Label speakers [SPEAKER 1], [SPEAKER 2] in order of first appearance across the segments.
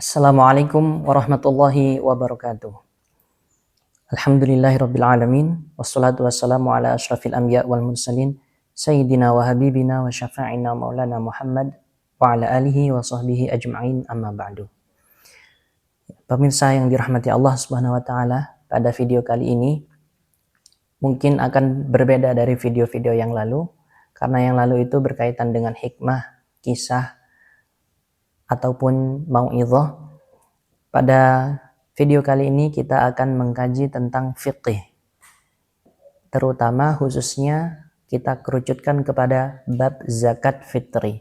[SPEAKER 1] Assalamualaikum warahmatullahi wabarakatuh. Alhamdulillahirrabbilalamin. Wassalatu wassalamu ala ashrafil anbiya wal mursalin. Sayyidina wa habibina wa syafa'ina maulana Muhammad wa ala alihi wa sahbihi ajma'in amma ba'du. Pemirsa yang dirahmati Allah subhanahu wa ta'ala, pada video kali ini mungkin akan berbeda dari video-video yang lalu, karena yang lalu itu berkaitan dengan hikmah, kisah, ataupun mau'idhah. Pada video kali ini kita akan mengkaji tentang fiqih, terutama khususnya kita kerucutkan kepada bab zakat fitri,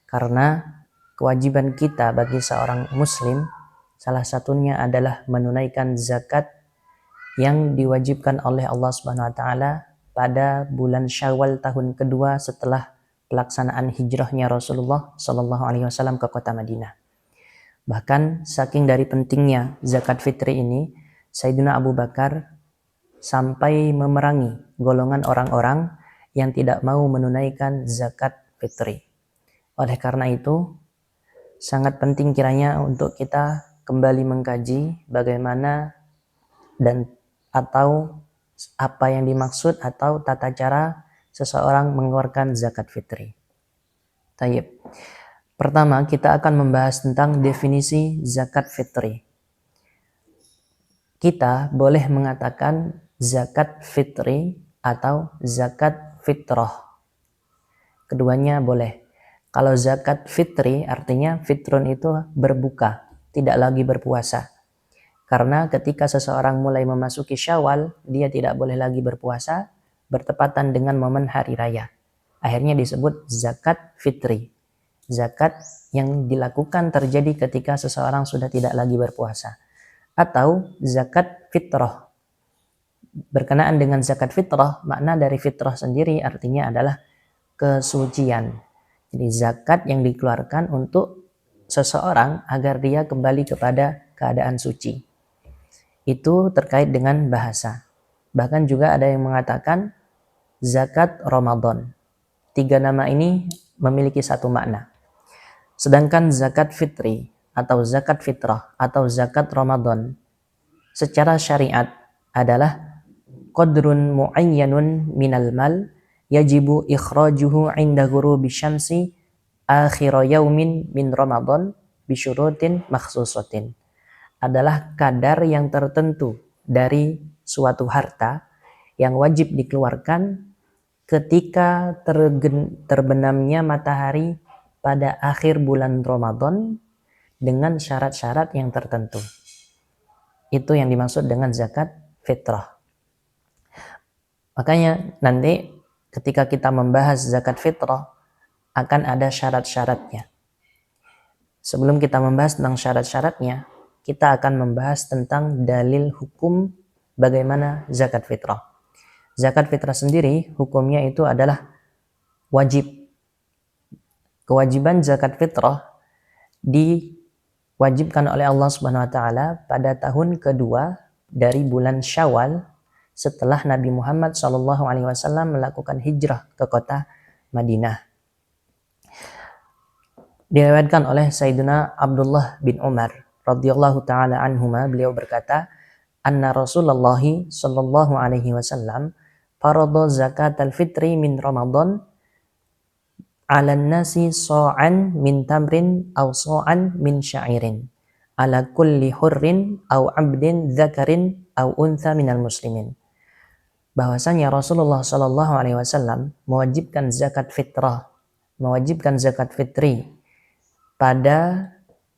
[SPEAKER 1] karena kewajiban kita bagi seorang muslim salah satunya adalah menunaikan zakat yang diwajibkan oleh Allah Subhanahu wa taala pada bulan Syawal tahun kedua setelah pelaksanaan hijrahnya Rasulullah Shallallahu alaihi wasallam ke kota Madinah. Bahkan saking dari pentingnya zakat fitri ini, Sayyidina Abu Bakar sampai memerangi golongan orang-orang yang tidak mau menunaikan zakat fitri. Oleh karena itu, sangat penting kiranya untuk kita kembali mengkaji bagaimana dan atau apa yang dimaksud atau tata cara seseorang mengeluarkan zakat fitri. Tayyib. Pertama, kita akan membahas tentang definisi zakat fitri. Kita boleh mengatakan zakat fitri atau zakat fitrah. Keduanya boleh. Kalau zakat fitri artinya fitrun itu berbuka, tidak lagi berpuasa. Karena ketika seseorang mulai memasuki Syawal, dia tidak boleh lagi berpuasa bertepatan dengan momen hari raya. Akhirnya disebut zakat fitri. Zakat yang dilakukan terjadi ketika seseorang sudah tidak lagi berpuasa. Atau zakat fitrah. Berkenaan dengan zakat fitrah, makna dari fitrah sendiri artinya adalah kesucian. Jadi zakat yang dikeluarkan untuk seseorang agar dia kembali kepada keadaan suci. Itu terkait dengan bahasa. Bahkan juga ada yang mengatakan zakat Ramadan. Tiga nama ini memiliki satu makna. Sedangkan zakat fitri atau zakat fitrah atau zakat Ramadan secara syariat adalah qadrun muayyanun minal mal yajibu ikhrajuhu inda ghurubi syamsi akhir yaumin min Ramadan bisyurutin makhsusatin. Adalah kadar yang tertentu dari suatu harta yang wajib dikeluarkan ketika terbenamnya matahari pada akhir bulan Ramadan dengan syarat-syarat yang tertentu. Itu yang dimaksud dengan zakat fitrah. Makanya nanti ketika kita membahas zakat fitrah akan ada syarat-syaratnya. Sebelum kita membahas tentang syarat-syaratnya, kita akan membahas tentang dalil hukum bagaimana zakat fitrah. Zakat fitrah sendiri hukumnya itu adalah wajib. Kewajiban zakat fitrah diwajibkan oleh Allah Subhanahu wa taala pada tahun kedua dari bulan Syawal setelah Nabi Muhammad SAW melakukan hijrah ke kota Madinah. Diriwayatkan oleh Sayyidina Abdullah bin Umar radhiyallahu taala anhuma, beliau berkata, anna Rasulullah sallallahu alaihi wasallam farada zakatal fitri min Ramadan 'alan nasi sa'an min tamrin aw sa'an min sya'irin ala kulli hurrin aw 'abdin dzakarin aw untha minal muslimin. Bahwasanya Rasulullah sallallahu alaihi wasallam mewajibkan zakat fitrah, mewajibkan zakat fitri pada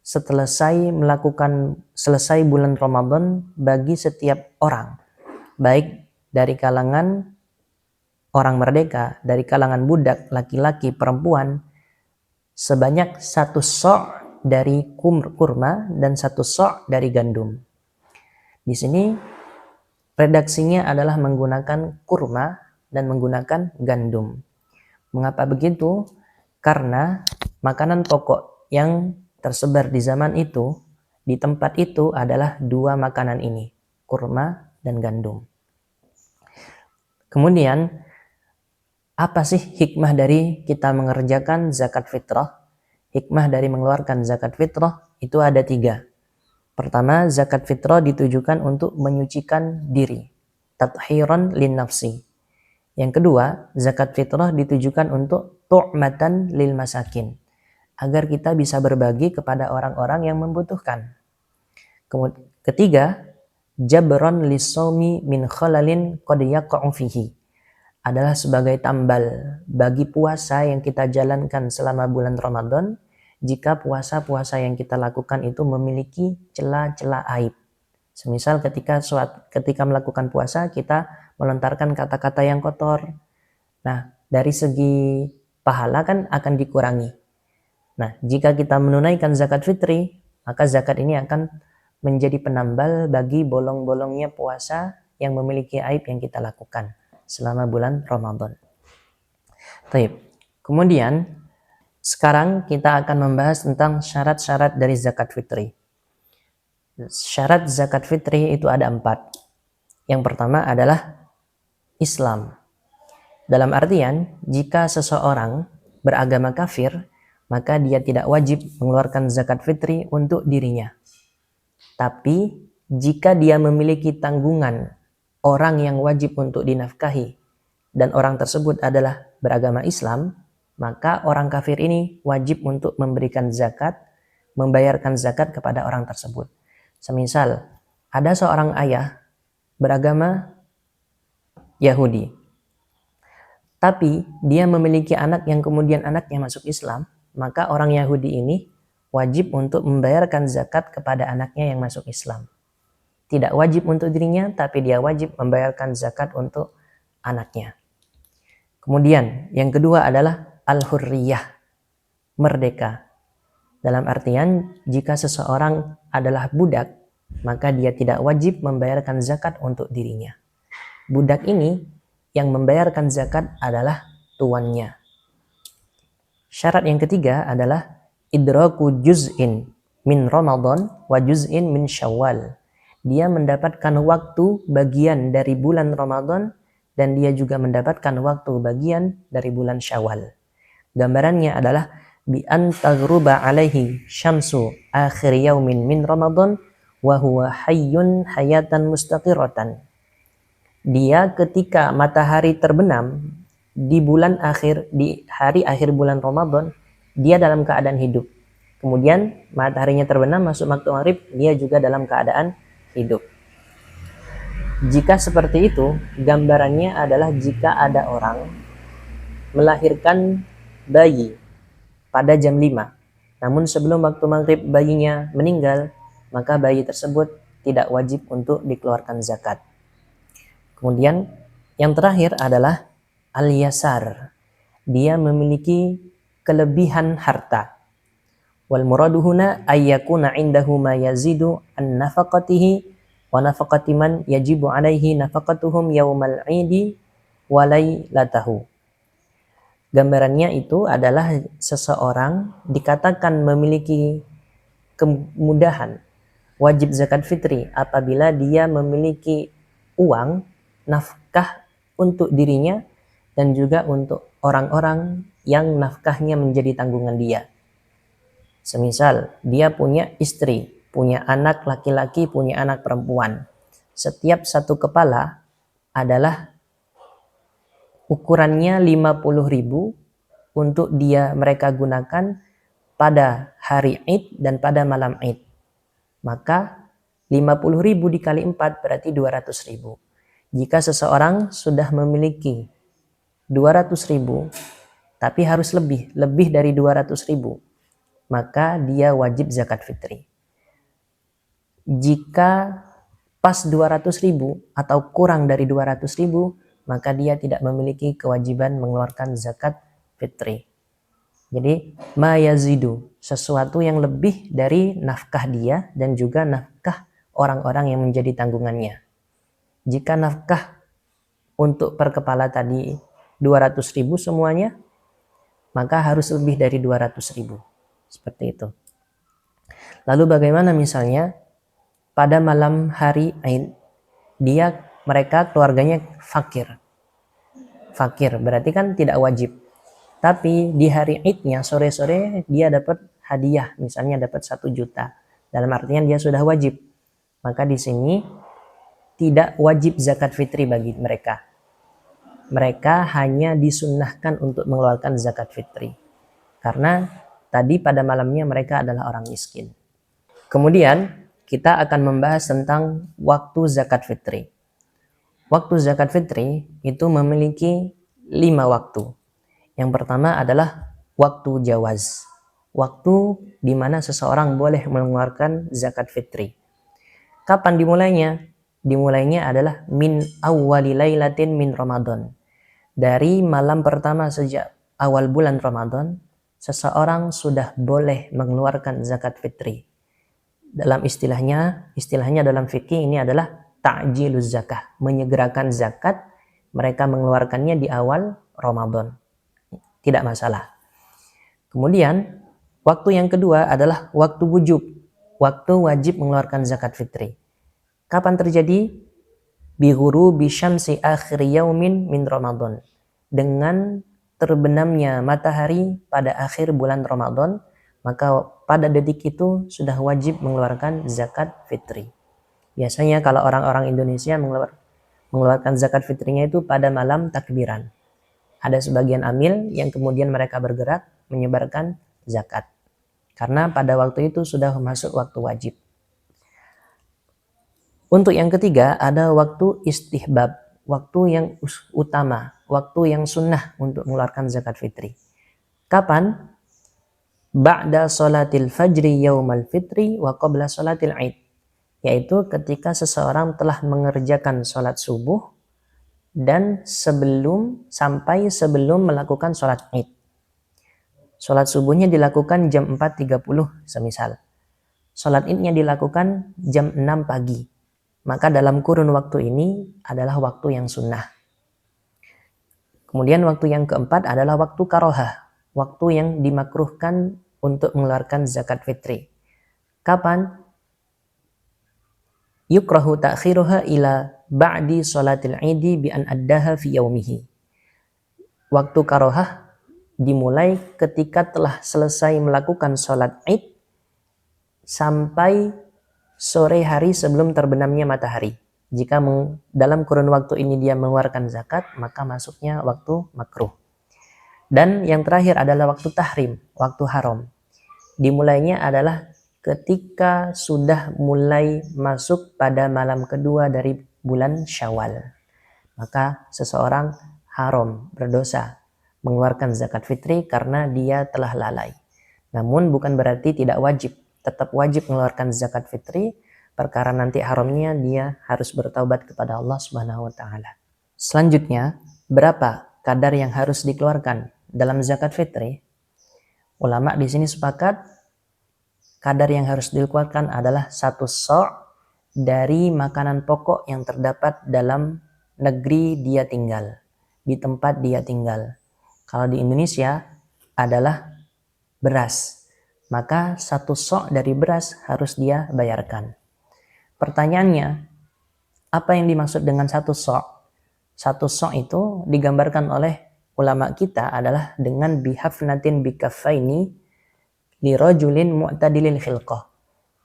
[SPEAKER 1] selesai bulan Ramadan bagi setiap orang, baik dari kalangan orang merdeka, dari kalangan budak, laki-laki, perempuan, sebanyak 1 so' dari kurma dan 1 so' dari gandum. Di sini redaksinya adalah menggunakan kurma dan menggunakan gandum. Mengapa begitu? Karena makanan pokok yang tersebar di zaman itu, di tempat itu adalah 2 makanan ini, kurma dan gandum. Kemudian, apa sih hikmah dari kita mengerjakan zakat fitrah? Hikmah dari mengeluarkan zakat fitrah itu ada 3. Pertama, zakat fitrah ditujukan untuk menyucikan diri, tathiran lin nafsi. Yang kedua, zakat fitrah ditujukan untuk tu'matan lil masakin, agar kita bisa berbagi kepada orang-orang yang membutuhkan. Ketiga, jabron lisawmi min khalalin qad yaqa'u fihi, adalah sebagai tambal bagi puasa yang kita jalankan selama bulan Ramadan jika puasa-puasa yang kita lakukan itu memiliki celah-celah aib. Semisal ketika melakukan puasa kita melontarkan kata-kata yang kotor. Nah, dari segi pahala kan akan dikurangi. Nah, jika kita menunaikan zakat fitri, maka zakat ini akan menjadi penambal bagi bolong-bolongnya puasa yang memiliki aib yang kita lakukan selama bulan Ramadan. Baik. Kemudian sekarang kita akan membahas tentang syarat-syarat dari zakat fitri. Syarat zakat fitri itu ada 4. Yang pertama adalah Islam. Dalam artian, jika seseorang beragama kafir, maka dia tidak wajib mengeluarkan zakat fitri untuk dirinya. Tapi jika dia memiliki tanggungan orang yang wajib untuk dinafkahi dan orang tersebut adalah beragama Islam, maka orang kafir ini wajib untuk memberikan zakat, membayarkan zakat kepada orang tersebut. Semisal ada seorang ayah beragama Yahudi, tapi dia memiliki anak yang kemudian anaknya masuk Islam, maka orang Yahudi ini wajib untuk membayarkan zakat kepada anaknya yang masuk Islam. Tidak wajib untuk dirinya, tapi dia wajib membayarkan zakat untuk anaknya. Kemudian yang kedua adalah al-hurriyah, merdeka. Dalam artian jika seseorang adalah budak, maka dia tidak wajib membayarkan zakat untuk dirinya. Budak ini yang membayarkan zakat adalah tuannya. Syarat yang ketiga adalah idraku juz'in min Ramadan wa juz'in min Syawal. Dia mendapatkan waktu bagian dari bulan Ramadan dan dia juga mendapatkan waktu bagian dari bulan Syawal. Gambarannya adalah bi an taghruba alaihi syamsu akhir yaumin min Ramadan wa huwa hayyun hayatan mustaqiratan. Dia ketika matahari terbenam di hari akhir bulan Ramadan, dia dalam keadaan hidup. Kemudian mataharinya terbenam masuk waktu maghrib, dia juga dalam keadaan hidup. Jika seperti itu, gambarannya adalah jika ada orang melahirkan bayi pada jam 5, namun sebelum waktu maghrib bayinya meninggal, maka bayi tersebut tidak wajib untuk dikeluarkan zakat. Kemudian yang terakhir adalah al-yasar. Dia memiliki kelebihan harta. Wal muradu huna ayyakuna indahu ma yazidu an nafaqatihi wa nafaqati man yajibu alaihi nafaqatuhum yaumal 'idi wa lailatahu. Gambarannya itu adalah seseorang dikatakan memiliki kemudahan wajib zakat fitri apabila dia memiliki uang, nafkah untuk dirinya dan juga untuk orang-orang yang nafkahnya menjadi tanggungan dia. Semisal dia punya istri, punya anak laki-laki, punya anak perempuan. Setiap satu kepala adalah ukurannya 50.000 untuk mereka gunakan pada hari Id dan pada malam Id. Maka 50.000 dikali 4 berarti 200.000. Jika seseorang sudah memiliki 200.000 tapi harus lebih dari 200.000, maka dia wajib zakat fitri. Jika pas 200.000 atau kurang dari 200.000, maka dia tidak memiliki kewajiban mengeluarkan zakat fitri. Jadi ma yazidu, sesuatu yang lebih dari nafkah dia dan juga nafkah orang-orang yang menjadi tanggungannya. Jika nafkah untuk per kepala tadi 200.000 semuanya, maka harus lebih dari 200.000. Seperti itu. Lalu bagaimana misalnya pada malam hari Aid, mereka keluarganya fakir. Fakir berarti kan tidak wajib. Tapi di hari Idnya sore-sore dia dapat hadiah, misalnya dapat 1 juta. dalam artian dia sudah wajib. Maka di sini tidak wajib zakat fitri bagi mereka. Mereka hanya disunnahkan untuk mengeluarkan zakat fitri. Karena tadi pada malamnya mereka adalah orang miskin. Kemudian kita akan membahas tentang waktu zakat fitri. Waktu zakat fitri itu memiliki 5 waktu. Yang pertama adalah waktu jawaz. Waktu di mana seseorang boleh mengeluarkan zakat fitri. Kapan dimulainya? Dimulainya adalah min awwali lailatin min Ramadan. Dari malam pertama sejak awal bulan Ramadan, seseorang sudah boleh mengeluarkan zakat fitri. Dalam istilahnya dalam fikih ini adalah ta'jiluz zakah, menyegerakan zakat, mereka mengeluarkannya di awal Ramadan. Tidak masalah. Kemudian, waktu yang kedua adalah waktu wujub, waktu wajib mengeluarkan zakat fitri. Kapan terjadi? Bighurubi syamsi akhir yaumin min Ramadan. Dengan terbenamnya matahari pada akhir bulan Ramadan, maka pada detik itu sudah wajib mengeluarkan zakat fitri. Biasanya kalau orang-orang Indonesia mengeluarkan zakat fitrinya itu pada malam takbiran. Ada sebagian amil yang kemudian mereka bergerak menyebarkan zakat. Karena pada waktu itu sudah masuk waktu wajib. Untuk yang ketiga ada waktu istihbab, waktu yang utama, waktu yang sunnah untuk mengeluarkan zakat fitri. Kapan? Ba'da sholatil fajri yaumal fitri wa qabla sholatil id. Yaitu ketika seseorang telah mengerjakan sholat subuh dan sebelum melakukan sholat id. Sholat subuhnya dilakukan jam 4.30 semisal. Sholat idnya dilakukan jam 6 pagi. Maka dalam kurun waktu ini adalah waktu yang sunnah. Kemudian waktu yang keempat adalah waktu karohah. Waktu yang dimakruhkan untuk mengeluarkan zakat fitri. Kapan? Yukrahu ta'khiruha ila ba'di sholatil idi bi an addaha fi yaumihi. Waktu karohah dimulai ketika telah selesai melakukan sholat id sampai sore hari sebelum terbenamnya matahari. Jika dalam kurun waktu ini dia mengeluarkan zakat, maka masuknya waktu makruh. Dan yang terakhir adalah waktu tahrim, waktu haram. Dimulainya adalah ketika sudah mulai masuk pada malam kedua dari bulan Syawal. Maka seseorang haram, berdosa, mengeluarkan zakat fitri karena dia telah lalai. Namun bukan berarti tidak wajib. Tetap wajib mengeluarkan zakat fitri, perkara nanti haramnya dia harus bertaubat kepada Allah Subhanahu wa taala. Selanjutnya, berapa kadar yang harus dikeluarkan dalam zakat fitri? Ulama di sini sepakat kadar yang harus dikeluarkan adalah 1 sa' dari makanan pokok yang terdapat dalam negeri dia tinggal, di tempat dia tinggal. Kalau di Indonesia adalah beras. Maka 1 sa' dari beras harus dia bayarkan. Pertanyaannya, apa yang dimaksud dengan 1 sa'? 1 sa' itu digambarkan oleh ulama kita adalah dengan bihafnatin bikaffaini li rajulin mu'tadilil khilqah.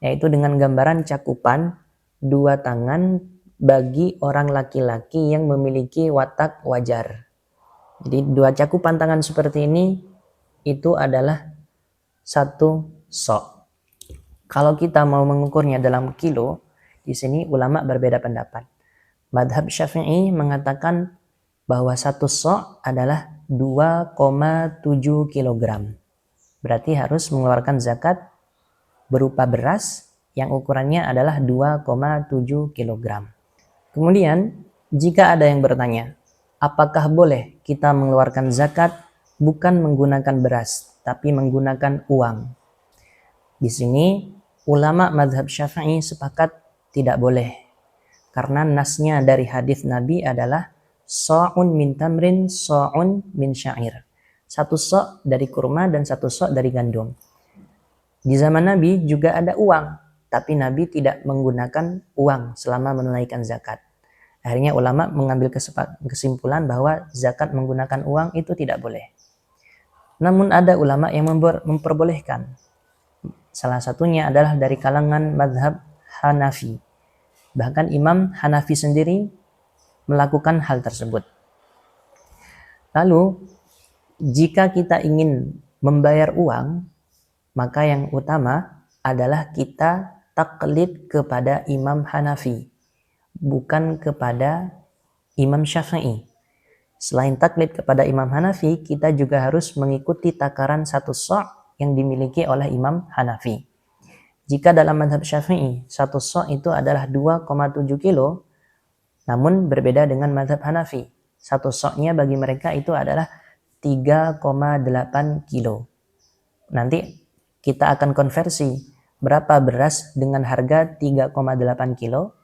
[SPEAKER 1] Yaitu dengan gambaran cakupan 2 tangan bagi orang laki-laki yang memiliki watak wajar. Jadi 2 cakupan tangan seperti ini itu adalah 1 sa'. Kalau kita mau mengukurnya dalam kilo, di sini ulama berbeda pendapat. Madhab Syafi'i mengatakan bahwa 1 sa' adalah 2,7 kg. Berarti harus mengeluarkan zakat berupa beras yang ukurannya adalah 2,7 kg. Kemudian, jika ada yang bertanya, apakah boleh kita mengeluarkan zakat bukan menggunakan beras, tapi menggunakan uang? Di sini ulama mazhab Syafi'i sepakat tidak boleh. Karena nasnya dari hadis Nabi adalah sa'un min tamrin, sa'un min syair. 1 sa' dari kurma dan 1 sa' dari gandum. Di zaman Nabi juga ada uang, tapi Nabi tidak menggunakan uang selama menunaikan zakat. Akhirnya ulama mengambil kesimpulan bahwa zakat menggunakan uang itu tidak boleh. Namun ada ulama yang memperbolehkan. Salah satunya adalah dari kalangan mazhab Hanafi. Bahkan Imam Hanafi sendiri melakukan hal tersebut. Lalu, jika kita ingin membayar uang, maka yang utama adalah kita taklid kepada Imam Hanafi, bukan kepada Imam Syafi'i. Selain taklid kepada Imam Hanafi, kita juga harus mengikuti takaran 1 sa' yang dimiliki oleh Imam Hanafi. Jika dalam mazhab Syafi'i, 1 sa' itu adalah 2,7 kilo, namun berbeda dengan mazhab Hanafi. 1 sa'-nya bagi mereka itu adalah 3,8 kilo. Nanti kita akan konversi berapa beras dengan harga 3,8 kilo.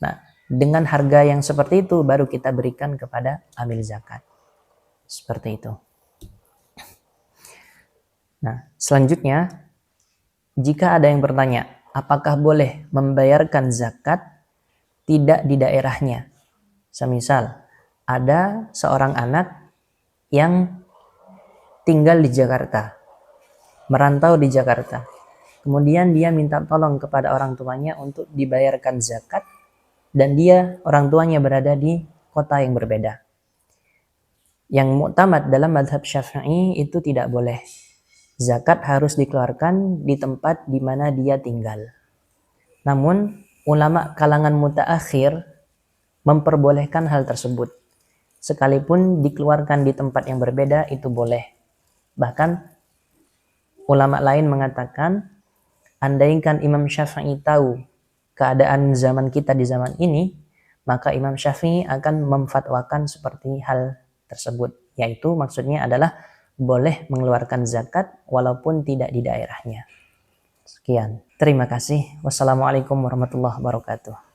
[SPEAKER 1] Nah, dengan harga yang seperti itu baru kita berikan kepada amil zakat. Seperti itu. Nah, selanjutnya, jika ada yang bertanya, apakah boleh membayarkan zakat tidak di daerahnya? Semisal, ada seorang anak yang tinggal di Jakarta, merantau di Jakarta. Kemudian dia minta tolong kepada orang tuanya untuk dibayarkan zakat, dan dia, orang tuanya berada di kota yang berbeda. Yang mu'tamad dalam mazhab Syafi'i itu tidak boleh. Zakat harus dikeluarkan di tempat di mana dia tinggal. Namun, ulama kalangan mutaakhir memperbolehkan hal tersebut. Sekalipun dikeluarkan di tempat yang berbeda, itu boleh. Bahkan, ulama lain mengatakan, andaikan Imam Syafi'i tahu keadaan zaman kita di zaman ini, maka Imam Syafi'i akan memfatwakan seperti hal tersebut. Yaitu maksudnya adalah boleh mengeluarkan zakat walaupun tidak di daerahnya. Sekian. Terima kasih. Wassalamualaikum warahmatullahi wabarakatuh.